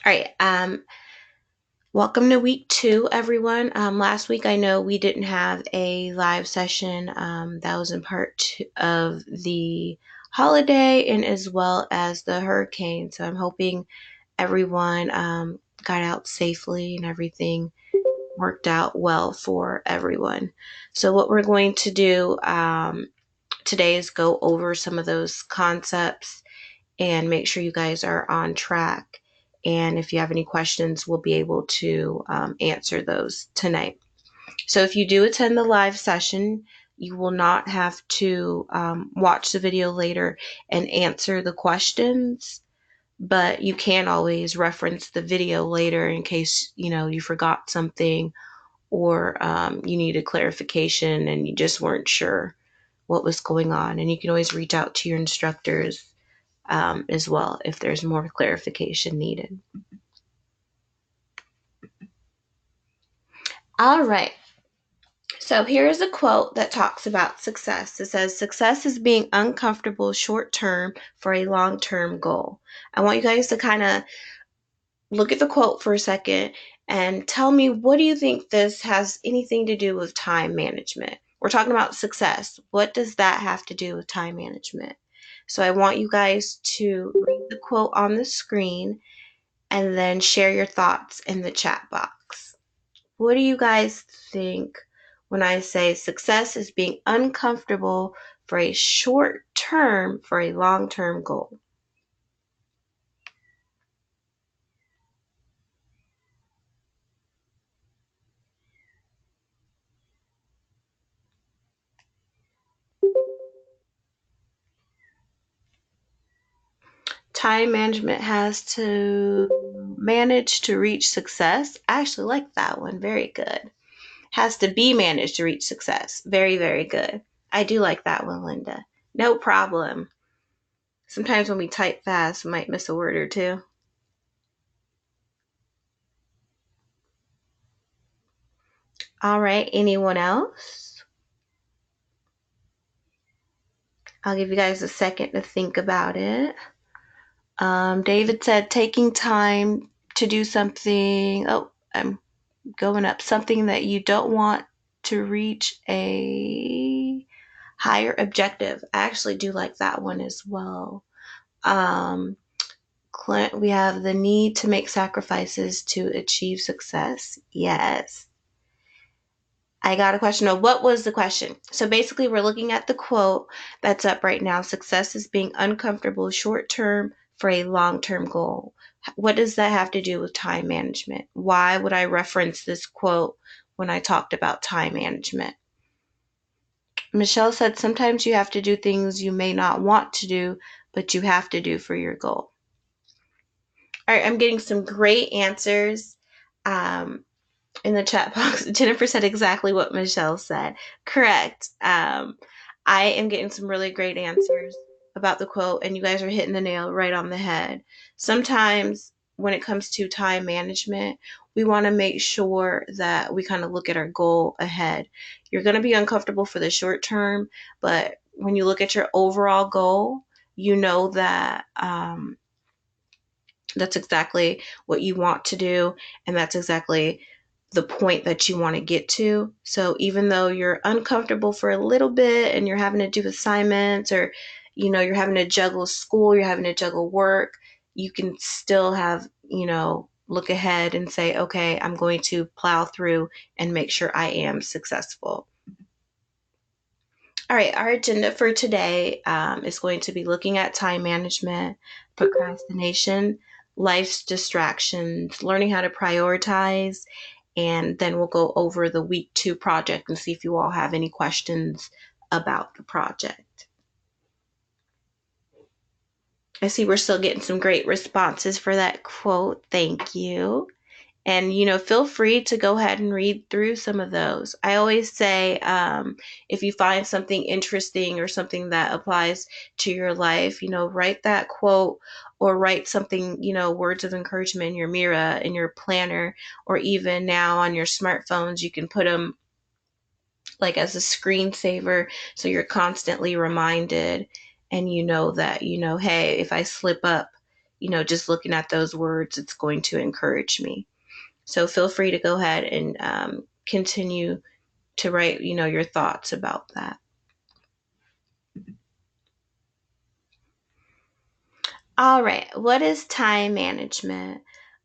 All right. Welcome to week 2, everyone. Last week, I know we didn't have a live session. That was in part of the holiday and as well as the hurricane. So I'm hoping everyone got out safely and everything worked out well for everyone. So what we're going to do today is go over some of those concepts and make sure you guys are on track. And if you have any questions, we'll be able to answer those tonight. So if you do attend the live session, you will not have to watch the video later and answer the questions, but you can always reference the video later in case you forgot something or you needed clarification and you just weren't sure what was going on. And you can always reach out to your instructors as well if there's more clarification needed. All right. So here's a quote that talks about success. It says, "Success is being uncomfortable short term for a long term goal." I want you guys to kind of look at the quote for a second and tell me, what do you think this has anything to do with time management? We're talking about success. What does that have to do with time management? So I want you guys to read the quote on the screen and then share your thoughts in the chat box. What do you guys think when I say success is being uncomfortable for a short term for a long term goal? Time management has to manage to reach success. I actually like that one. Very good. Has to be managed to reach success. Very, very good. I do like that one, Linda. No problem. Sometimes when we type fast, we might miss a word or two. All right. Anyone else? I'll give you guys a second to think about it. David said taking time to do something. Oh, I'm going up. Something that you don't want to reach a higher objective. I actually do like that one as well. Clint, we have the need to make sacrifices to achieve success. Yes. I got a question. Of what was the question? So basically, we're looking at the quote that's up right now. Success is being uncomfortable short term for a long term goal. What does that have to do with time management? Why would I reference this quote when I talked about time management? Michelle said sometimes you have to do things you may not want to do, but you have to do for your goal. All right, I'm getting some great answers. In the chat box. Jennifer said exactly what Michelle said. Correct. I am getting some really great answers about the quote, and you guys are hitting the nail right on the head. Sometimes when it comes to time management, we want to make sure that we kind of look at our goal ahead. You're going to be uncomfortable for the short term, but when you look at your overall goal, you know that that's exactly what you want to do, and that's exactly the point that you want to get to. So even though you're uncomfortable for a little bit and you're having to do assignments or you're having to juggle school, you're having to juggle work, you can still have, look ahead and say, okay, I'm going to plow through and make sure I am successful. All right, our agenda for today is going to be looking at time management, procrastination, life's distractions, learning how to prioritize, and then we'll go over the week 2 project and see if you all have any questions about the project. I see we're still getting some great responses for that quote. Thank you. And, feel free to go ahead and read through some of those. I always say if you find something interesting or something that applies to your life, write that quote or write something, words of encouragement in your mirror, in your planner, or even now on your smartphones, you can put them like as a screensaver so you're constantly reminded and you know that, hey, if I slip up, just looking at those words, it's going to encourage me. So feel free to go ahead and continue to write, your thoughts about that. All right. What is time management?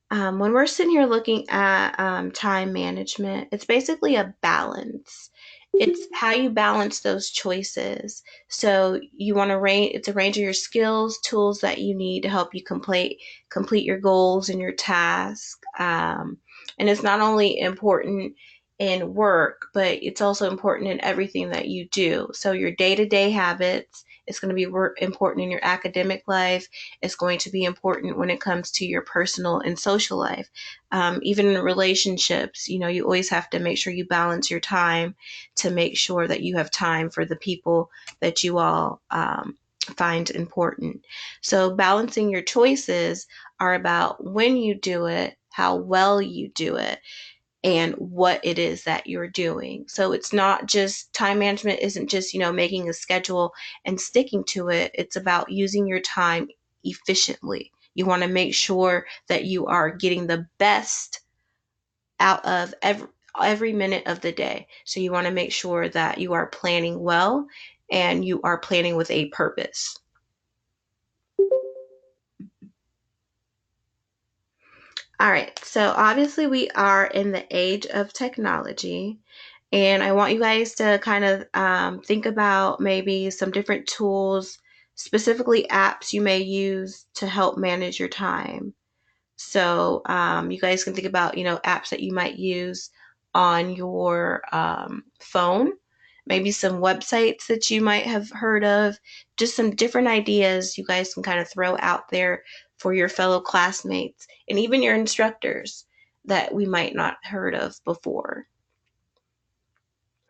When we're sitting here looking at time management, it's basically a balance. It's how you balance those choices. So you want to it's a range of your skills, tools that you need to help you complete your goals and your tasks. And it's not only important in work, but it's also important in everything that you do. So your day-to-day habits, it's going to be important in your academic life. It's going to be important when it comes to your personal and social life. Even in relationships, you always have to make sure you balance your time to make sure that you have time for the people that you all find important. So balancing your choices are about when you do it, how well you do it, and what it is that you're doing. So it's not just time management isn't just, making a schedule and sticking to it. It's about using your time efficiently. You want to make sure that you are getting the best out of every minute of the day. So you want to make sure that you are planning well and you are planning with a purpose. All right. So obviously we are in the age of technology. And I want you guys to kind of think about maybe some different tools, specifically apps you may use to help manage your time. So you guys can think about, apps that you might use on your phone, maybe some websites that you might have heard of, just some different ideas you guys can kind of throw out there for your fellow classmates and even your instructors that we might not heard of before.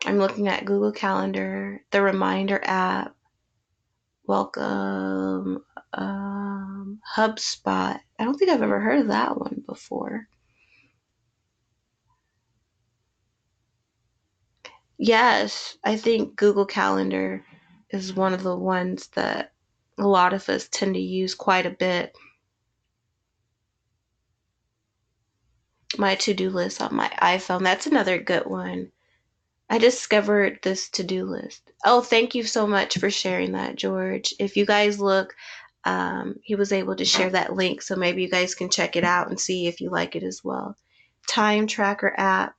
I'm looking at Google Calendar, the Reminder app, Welcome, HubSpot. I don't think I've ever heard of that one before. Yes, I think Google Calendar is one of the ones that a lot of us tend to use quite a bit. My to-do list on my iPhone, that's another good one. I discovered this to-do list. Oh, thank you so much for sharing that, George. If you guys look, he was able to share that link, so maybe you guys can check it out and see if you like it as well. Time tracker app.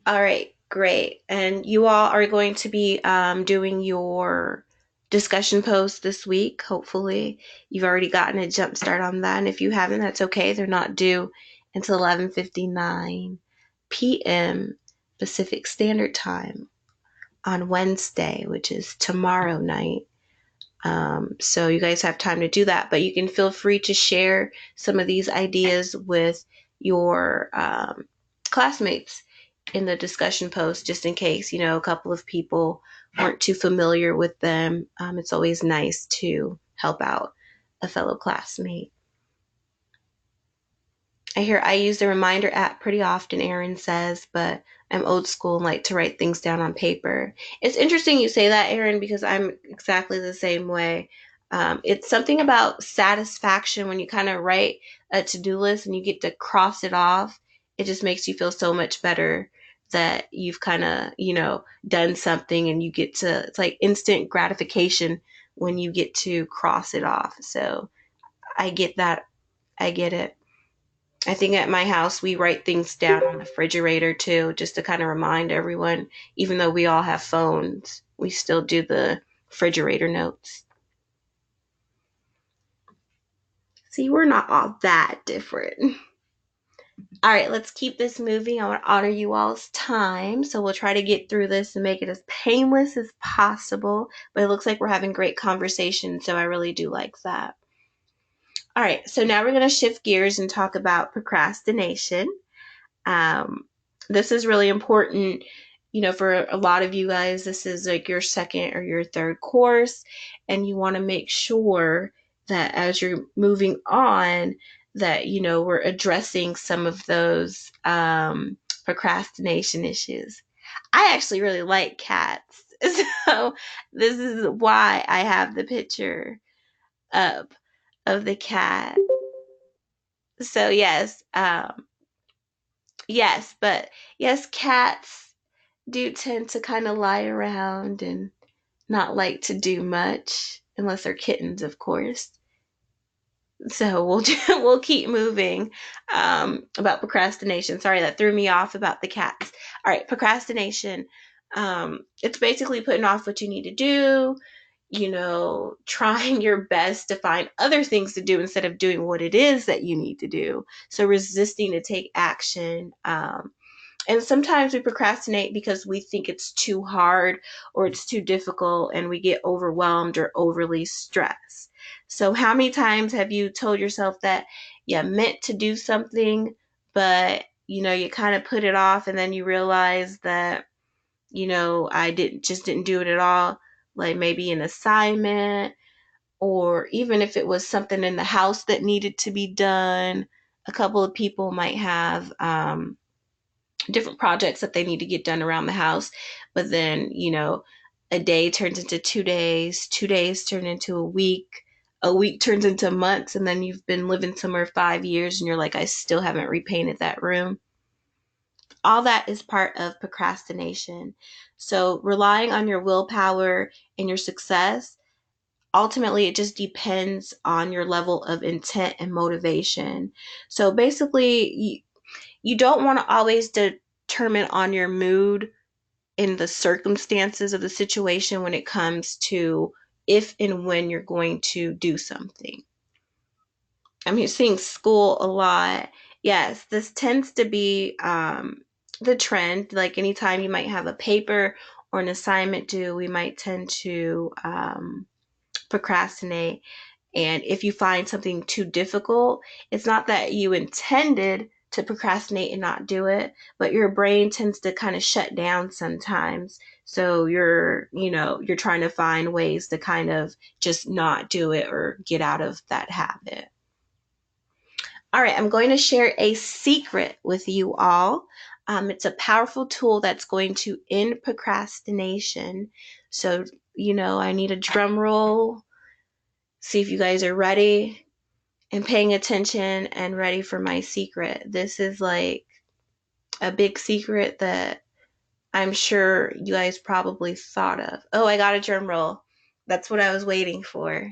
All right, great. And you all are going to be doing your discussion post this week, hopefully. You've already gotten a jump start on that. And if you haven't, that's okay. They're not due until 11:59 p.m. Pacific Standard Time on Wednesday, which is tomorrow night. So you guys have time to do that, but you can feel free to share some of these ideas with your classmates in the discussion post, just in case, a couple of people weren't too familiar with them. It's always nice to help out a fellow classmate. I use the Reminder app pretty often, Erin says, but I'm old school and like to write things down on paper. It's interesting you say that, Erin, because I'm exactly the same way. It's something about satisfaction when you kind of write a to-do list and you get to cross it off. It just makes you feel so much better that you've kind of, done something and you get to, it's like instant gratification when you get to cross it off. So I get that. I get it. I think at my house we write things down on the refrigerator too, just to kind of remind everyone, even though we all have phones, we still do the refrigerator notes. See, we're not all that different. All right, let's keep this moving. I want to honor you all's time, so we'll try to get through this and make it as painless as possible. But it looks like we're having great conversation, so I really do like that. All right, so now we're going to shift gears and talk about procrastination. Um, this is really important, for a lot of you guys. This is like your second or your third course, and you want to make sure that as you're moving on, that we're addressing some of those procrastination issues. I actually really like cats, So this is why I have the picture up of the cat. So yes, but yes, cats do tend to kind of lie around and not like to do much unless they're kittens, of course. So we'll keep moving about procrastination. Sorry, that threw me off about the cats. All right, procrastination. It's basically putting off what you need to do. Trying your best to find other things to do instead of doing what it is that you need to do. So resisting to take action. And sometimes we procrastinate because we think it's too hard or it's too difficult and we get overwhelmed or overly stressed. So, how many times have you told yourself that you meant to do something, but you kind of put it off and then you realize that, I didn't do it at all? Like maybe an assignment, or even if it was something in the house that needed to be done. A couple of people might have different projects that they need to get done around the house. But then, a day turns into 2 days, 2 days turn into a week turns into months, and then you've been living somewhere 5 years and you're like, I still haven't repainted that room. All that is part of procrastination. So relying on your willpower and your success, ultimately it just depends on your level of intent and motivation. So basically, you don't want to always determine on your mood in the circumstances of the situation when it comes to if and when you're going to do something. I'm seeing school a lot. Yes, this tends to be the trend. Like anytime you might have a paper or an assignment due, we might tend to procrastinate. And if you find something too difficult, it's not that you intended to procrastinate and not do it, but your brain tends to kind of shut down sometimes. So you're trying to find ways to kind of just not do it or get out of that habit. All right, I'm going to share a secret with you all. It's a powerful tool that's going to end procrastination. So, I need a drum roll. See if you guys are ready and paying attention and ready for my secret. This is like a big secret that I'm sure you guys probably thought of. Oh, I got a drum roll. That's what I was waiting for.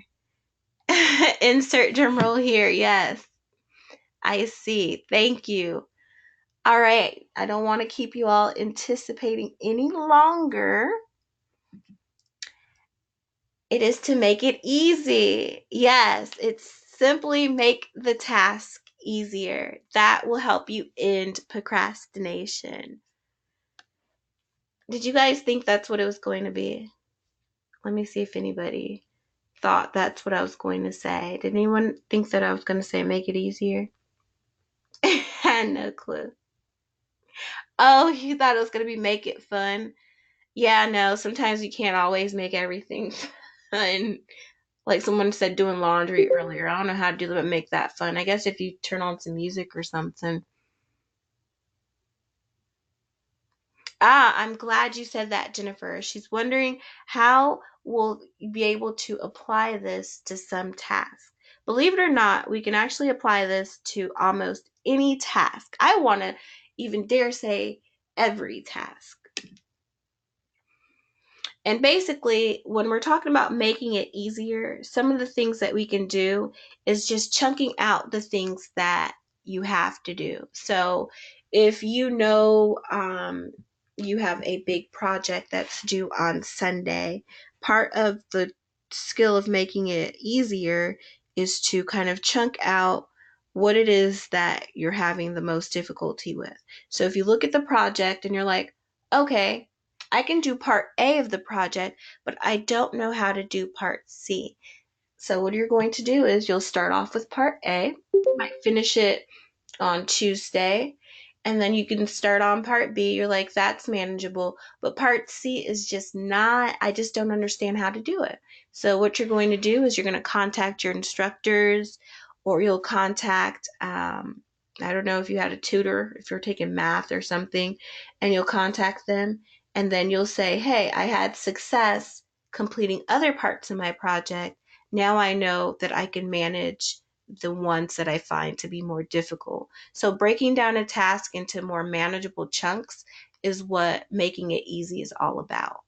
Insert drum roll here. Yes, I see. Thank you. All right. I don't want to keep you all anticipating any longer. It is to make it easy. Yes, it's simply make the task easier. That will help you end procrastination. Did you guys think that's what it was going to be? Let me see if anybody thought that's what I was going to say. Did anyone think that I was going to say make it easier? I had no clue. Oh, you thought it was going to be make it fun? Yeah, no, sometimes you can't always make everything fun. Like someone said doing laundry earlier. I don't know how to do that, but make that fun. I guess if you turn on some music or something. Ah, I'm glad you said that, Jennifer. She's wondering how we'll be able to apply this to some task. Believe it or not, we can actually apply this to almost any task. I want to even dare say every task. And basically, when we're talking about making it easier, some of the things that we can do is just chunking out the things that you have to do. So if you have a big project that's due on Sunday, part of the skill of making it easier is to kind of chunk out what it is that you're having the most difficulty with. So if you look at the project and you're like, okay, I can do part A of the project, but I don't know how to do part C. So what you're going to do is you'll start off with part A, might finish it on Tuesday, and then you can start on part B. You're like, that's manageable. But part C is just not, I just don't understand how to do it. So what you're going to do is you're going to contact your instructors, or you'll contact, I don't know if you had a tutor, if you're taking math or something, and you'll contact them And then you'll say, hey, I had success completing other parts of my project. Now I know that I can manage the ones that I find to be more difficult. So breaking down a task into more manageable chunks is what making it easy is all about.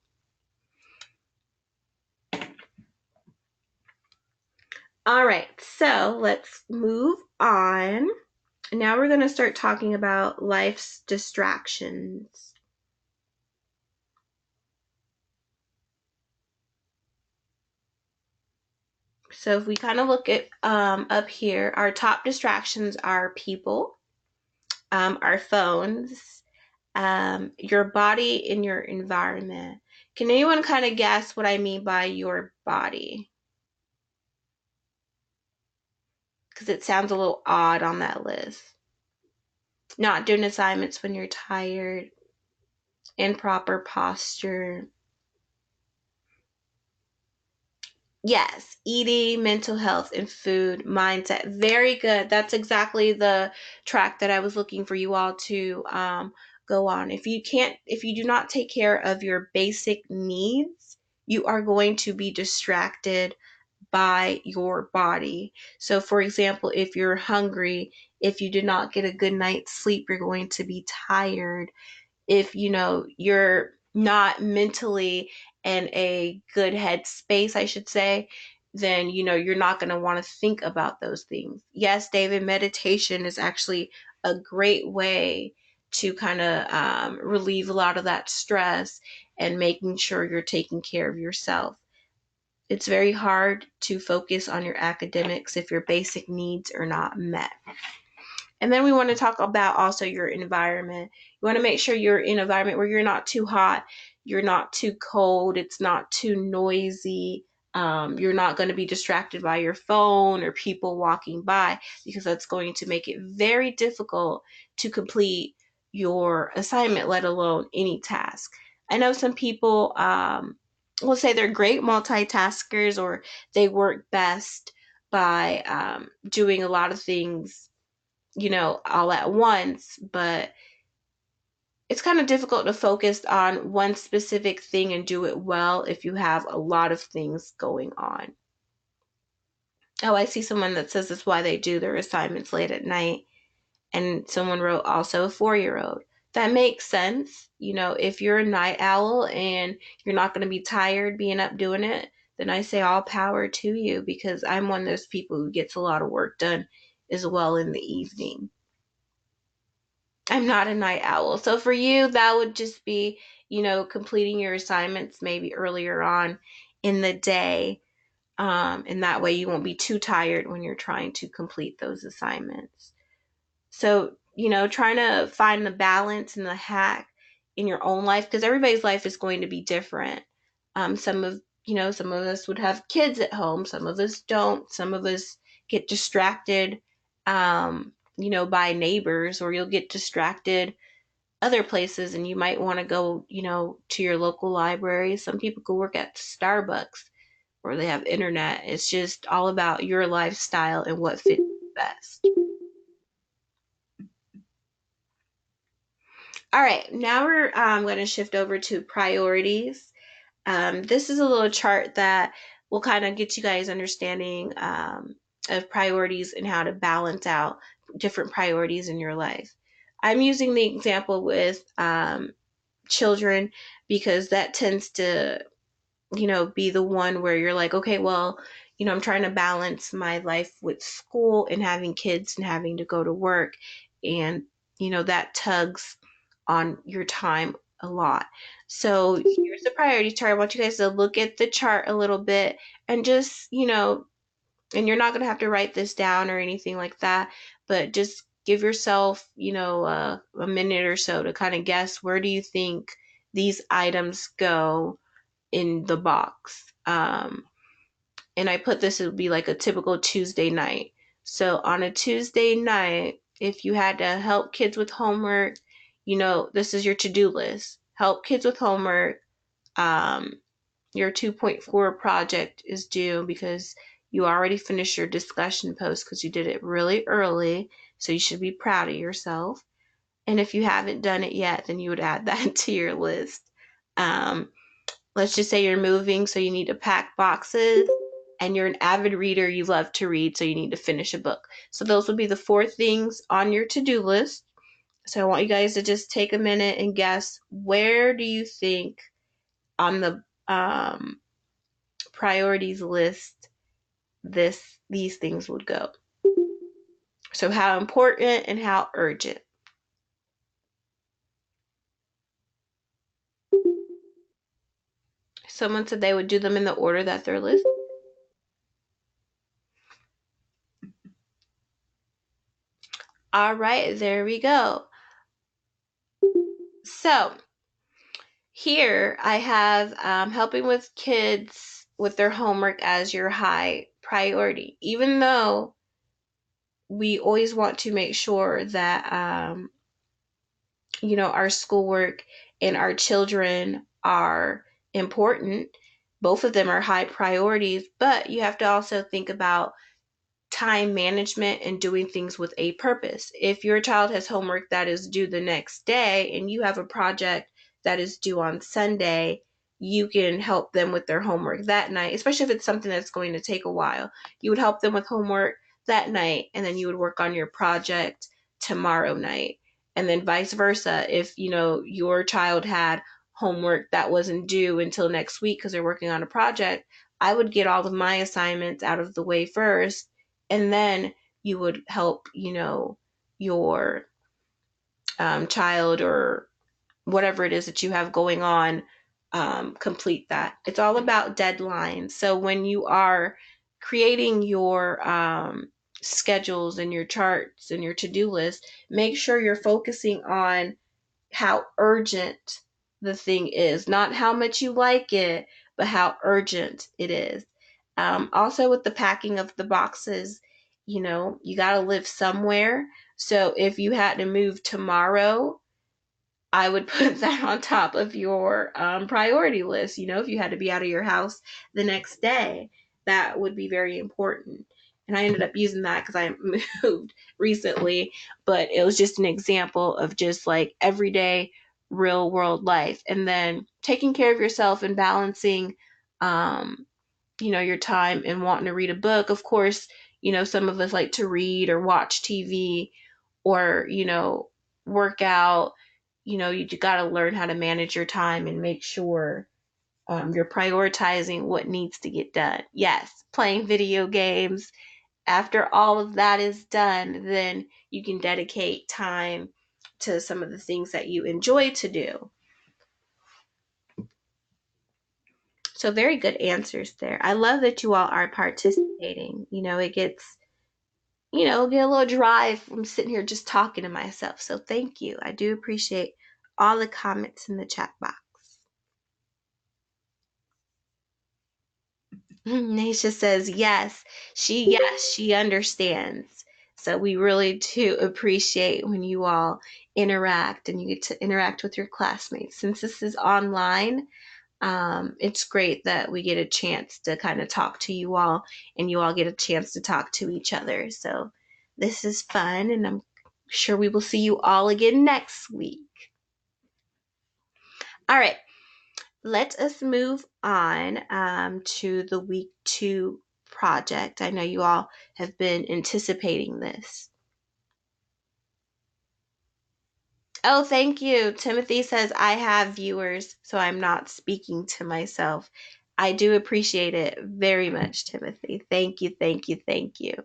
All right, so let's move on. Now we're going to start talking about life's distractions. So if we kind of look at up here, our top distractions are people, our phones, your body, and your environment. Can anyone kind of guess what I mean by your body? Because it sounds a little odd on that list. Not doing assignments when you're tired, improper posture. Yes, eating, mental health, and food, mindset. Very good. That's exactly the track that I was looking for you all to go on. If you do not take care of your basic needs, you are going to be distracted by your body. So, for example, if you're hungry, if you did not get a good night's sleep, you're going to be tired. If you're not mentally in a good headspace, I should say, then you're not going to want to think about those things. Yes, David, meditation is actually a great way to kind of relieve a lot of that stress and making sure you're taking care of yourself. It's very hard to focus on your academics if your basic needs are not met. And then we want to talk about also your environment. You want to make sure you're in an environment where you're not too hot, you're not too cold, it's not too noisy. You're not going to be distracted by your phone or people walking by, because that's going to make it very difficult to complete your assignment, let alone any task. I know some people will say they're great multitaskers, or they work best by doing a lot of things all at once, but it's kind of difficult to focus on one specific thing and do it well if you have a lot of things going on. Oh, I see someone that says that's why they do their assignments late at night. And someone wrote also a 4-year-old. That makes sense. If you're a night owl and you're not going to be tired being up doing it, then I say all power to you, because I'm one of those people who gets a lot of work done as well in the evening. I'm not a night owl. So for you, that would just be, completing your assignments maybe earlier on in the day. And that way you won't be too tired when you're trying to complete those assignments. So, trying to find the balance and the hack in your own life, because everybody's life is going to be different. Some of us would have kids at home. Some of us don't. Some of us get distracted, by neighbors, or you'll get distracted other places, and you might want to go, to your local library. Some people could work at Starbucks where they have internet. It's just all about your lifestyle and what fits best. All right, now we're going to shift over to priorities. This is a little chart that will kind of get you guys understanding of priorities and how to balance out different priorities in your life. I'm using the example with children, because that tends to, be the one where you're like, okay, well, I'm trying to balance my life with school and having kids and having to go to work. And, that tugs on your time a lot. So here's the priority chart. I want you guys to look at the chart a little bit and just, and you're not going to have to write this down or anything like that, but just give yourself, a minute or so to kind of guess, where do you think these items go in the box. And I put this, it would be like a typical Tuesday night. So on a Tuesday night, if you had to help kids with homework, this is your to-do list. Help kids with homework. Your 2.4 project is due because you already finished your discussion post because you did it really early. So you should be proud of yourself. And if you haven't done it yet, then you would add that to your list. Let's just say you're moving, so you need to pack boxes, and you're an avid reader, you love to read, so you need to finish a book. So those would be the 4 things on your to-do list. So I want you guys to just take a minute and guess, where do you think on the priorities list these things would go? So how important and how urgent? Someone said they would do them in the order that they're listed. All right, there we go. So here I have helping with kids with their homework as your high priority. Even though we always want to make sure that our schoolwork and our children are important, both of them are high priorities, but you have to also think about time management and doing things with a purpose. If your child has homework that is due the next day and you have a project that is due on Sunday, you can help them with their homework that night, especially if it's something that's going to take a while. You would help them with homework that night, and then you would work on your project tomorrow night. And then vice versa. If, your child had homework that wasn't due until next week because they're working on a project, I would get all of my assignments out of the way first, and then you would help your child or whatever it is that you have going on complete that. It's all about deadlines. So when you are creating your schedules and your charts and your to-do list, make sure you're focusing on how urgent the thing is, not how much you like it, but how urgent it is. Also, with the packing of the boxes, you got to live somewhere. So if you had to move tomorrow, I would put that on top of your priority list. If you had to be out of your house the next day, that would be very important. And I ended up using that because I moved recently, but it was just an example of just like everyday real world life. And then taking care of yourself and balancing, your time and wanting to read a book. Of course, some of us like to read or watch TV or, work out. You got to learn how to manage your time and make sure you're prioritizing what needs to get done. Yes, playing video games. After all of that is done, then you can dedicate time to some of the things that you enjoy to do. So very good answers there. I love that you all are participating. It gets, get a little dry from sitting here just talking to myself. So thank you. I do appreciate all the comments in the chat box. Naisha says she understands. So we really do appreciate when you all interact and you get to interact with your classmates. Since this is online, it's great that we get a chance to kind of talk to you all and you all get a chance to talk to each other. So this is fun, and I'm sure we will see you all again next week. All right, let us move on to the week 2 project. I know you all have been anticipating this. Oh, thank you. Timothy says, I have viewers, so I'm not speaking to myself. I do appreciate it very much, Timothy. Thank you, thank you, thank you.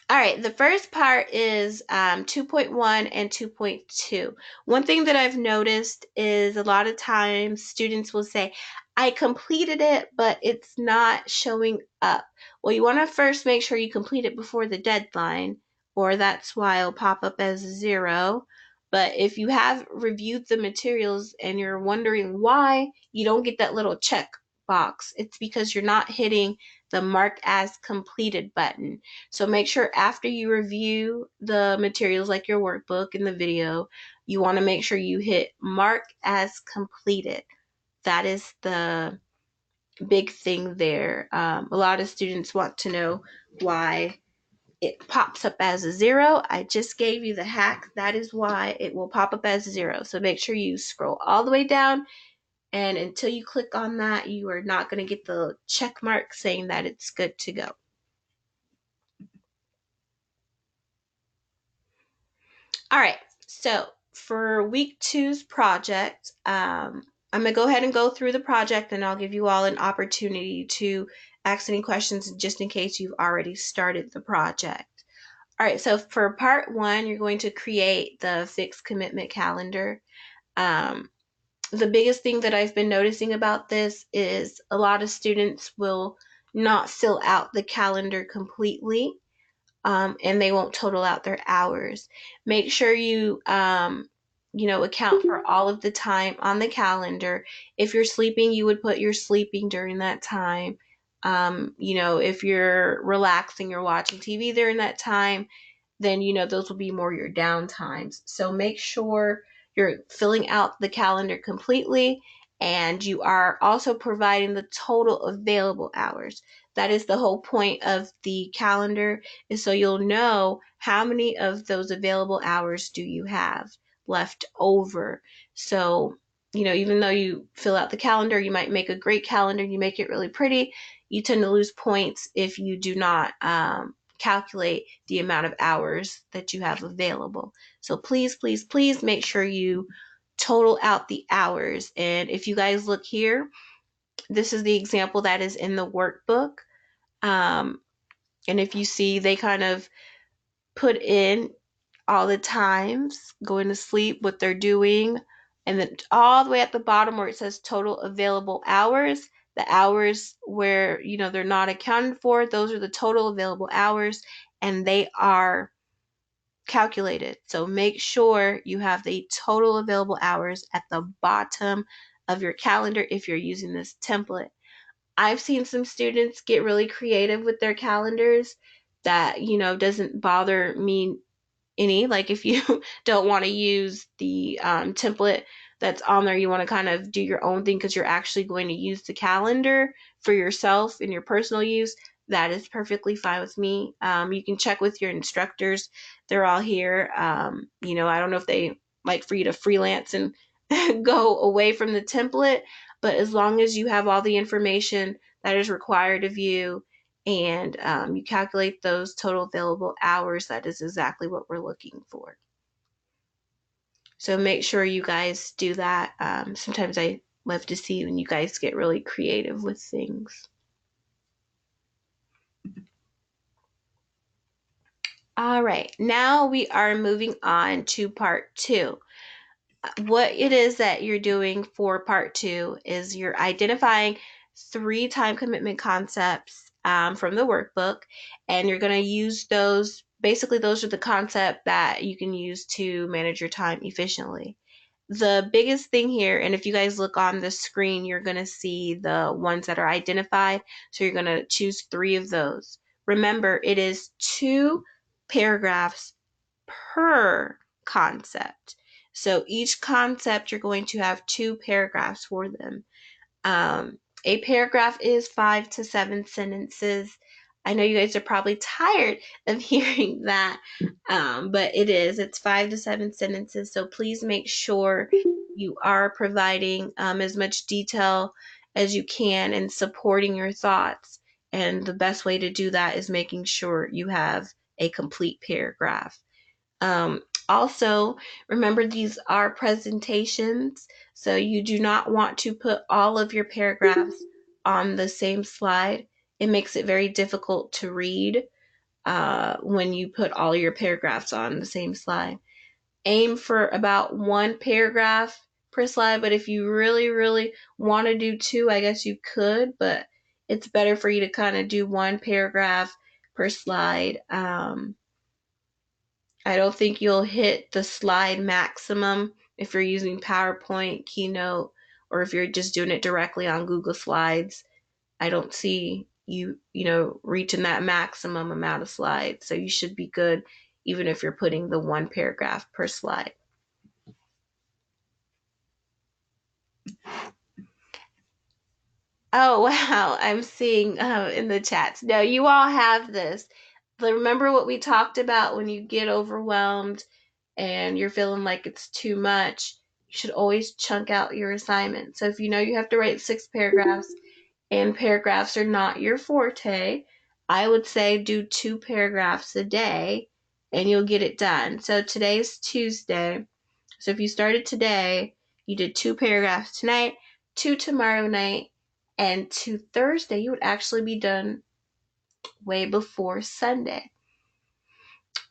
All right, the first part is 2.1 and 2.2. One thing that I've noticed is a lot of times students will say, I completed it, but it's not showing up. Well, you want to first make sure you complete it before the deadline, or that's why it'll pop up as 0. But if you have reviewed the materials and you're wondering why you don't get that little check box, it's because you're not hitting the mark as completed button. So make sure after you review the materials like your workbook and the video, you want to make sure you hit mark as completed. That is the big thing there. A lot of students want to know why it pops up as a 0. I just gave you the hack. That is why it will pop up as a 0. So make sure you scroll all the way down, and until you click on that, you are not going to get the check mark saying that it's good to go. All right, so for week 2's project, I'm going to go ahead and go through the project, and I'll give you all an opportunity to ask any questions just in case you've already started the project. All right, so for part 1, you're going to create the fixed commitment calendar. The biggest thing that I've been noticing about this is a lot of students will not fill out the calendar completely, and they won't total out their hours. Make sure you, account for all of the time on the calendar. If you're sleeping, you would put your sleeping during that time. If you're relaxing or watching TV during that time, then those will be more your down times. So make sure you're filling out the calendar completely, and you are also providing the total available hours. That is the whole point of the calendar, is so you'll know how many of those available hours do you have left over. So, even though you fill out the calendar, you might make a great calendar, you make it really pretty, you tend to lose points if you do not calculate the amount of hours that you have available. So please, please, please make sure you total out the hours. And if you guys look here, this is the example that is in the workbook. And if you see, they kind of put in all the times, going to sleep, what they're doing, and then all the way at the bottom where it says total available hours, the hours where, they're not accounted for, those are the total available hours, and they are calculated. So make sure you have the total available hours at the bottom of your calendar if you're using this template. I've seen some students get really creative with their calendars that, doesn't bother me any. Like if you don't want to use the template that's on there, you want to kind of do your own thing because you're actually going to use the calendar for yourself in your personal use, that is perfectly fine with me. You can check with your instructors. They're all here. I don't know if they like for you to freelance and go away from the template, but as long as you have all the information that is required of you, and you calculate those total available hours, that is exactly what we're looking for. So make sure you guys do that. Sometimes I love to see when you guys get really creative with things. All right, now we are moving on to part 2. What it is that you're doing for part 2 is you're identifying 3 time commitment concepts from the workbook, and you're going to use those. Basically, those are the concepts that you can use to manage your time efficiently. The biggest thing here, and if you guys look on the screen, you're going to see the ones that are identified. So you're going to choose 3 of those. Remember, it is 2 paragraphs per concept. So each concept, you're going to have 2 paragraphs for them. A paragraph is 5 to 7 sentences. I know you guys are probably tired of hearing that, but it's 5 to 7 sentences. So please make sure you are providing as much detail as you can and supporting your thoughts. And the best way to do that is making sure you have a complete paragraph. Also, remember these are presentations, so you do not want to put all of your paragraphs on the same slide. It makes it very difficult to read when you put all your paragraphs on the same slide. Aim for about 1 paragraph per slide, but if you really, really want to do 2, I guess you could, but it's better for you to kind of do 1 paragraph per slide. I don't think you'll hit the slide maximum if you're using PowerPoint, Keynote, or if you're just doing it directly on Google Slides. I don't see you, reaching that maximum amount of slides. So you should be good even if you're putting the 1 paragraph per slide. Oh, wow. I'm seeing in the chats. No, you all have this. remember what we talked about when you get overwhelmed and you're feeling like it's too much, you should always chunk out your assignment. So if you know you have to write 6 paragraphs and paragraphs are not your forte, I would say do 2 paragraphs a day and you'll get it done. So today's Tuesday. So if you started today, you did 2 paragraphs tonight, 2 tomorrow night, and 2 Thursday, you would actually be done way before Sunday.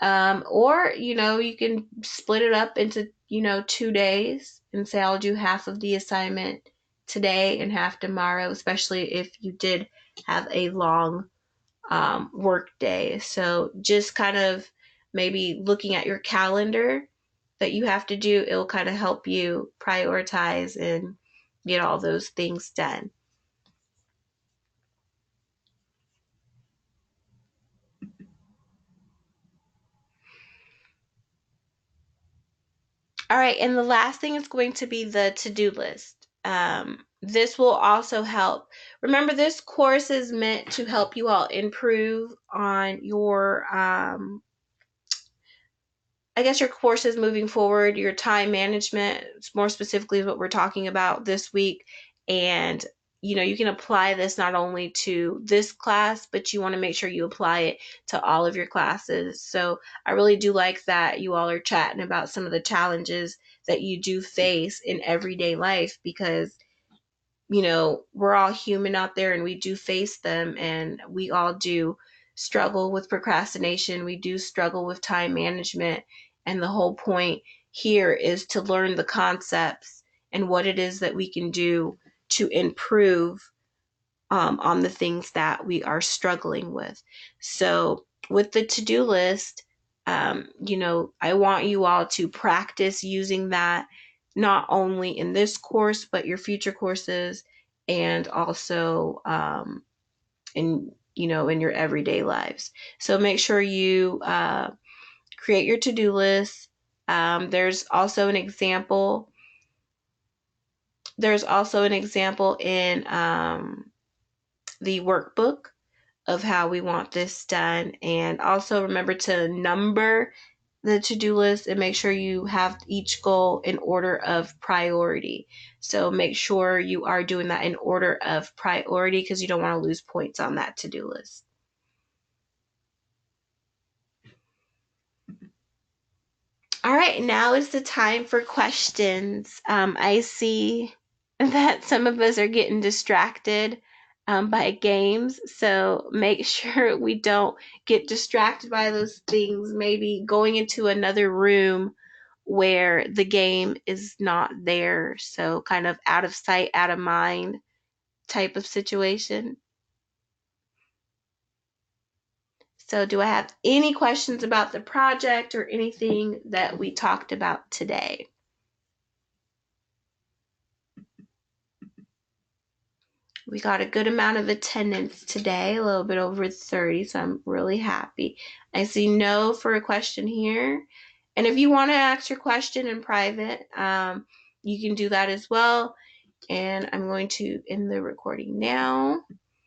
Or, you can split it up into, 2 days and say, I'll do half of the assignment today and half tomorrow, especially if you did have a long work day. So just kind of maybe looking at your calendar that you have to do, it will kind of help you prioritize and get all those things done. All right, and the last thing is going to be the to-do list. This will also help. Remember, this course is meant to help you all improve on your, your courses moving forward, your time management, more specifically is what we're talking about this week. And, you can apply this not only to this class, but you want to make sure you apply it to all of your classes. So I really do like that you all are chatting about some of the challenges that you do face in everyday life, because we're all human out there and we do face them, and we all do struggle with procrastination. We do struggle with time management. And the whole point here is to learn the concepts and what it is that we can do to improve on the things that we are struggling with. So, with the to do list, I want you all to practice using that not only in this course, but your future courses, and also in your everyday lives. So make sure you create your to do list. There's also an example. There's also an example in the workbook of how we want this done. And also remember to number the to-do list and make sure you have each goal in order of priority. So make sure you are doing that in order of priority, because you don't want to lose points on that to-do list. All right, now is the time for questions. I see that some of us are getting distracted by games, so make sure we don't get distracted by those things. Maybe going into another room where the game is not there, so kind of out of sight, out of mind type of situation. So, do I have any questions about the project or anything that we talked about today? We got a good amount of attendance today, a little bit over 30, so I'm really happy. I see no for a question here. And if you want to ask your question in private, you can do that as well. And I'm going to end the recording now.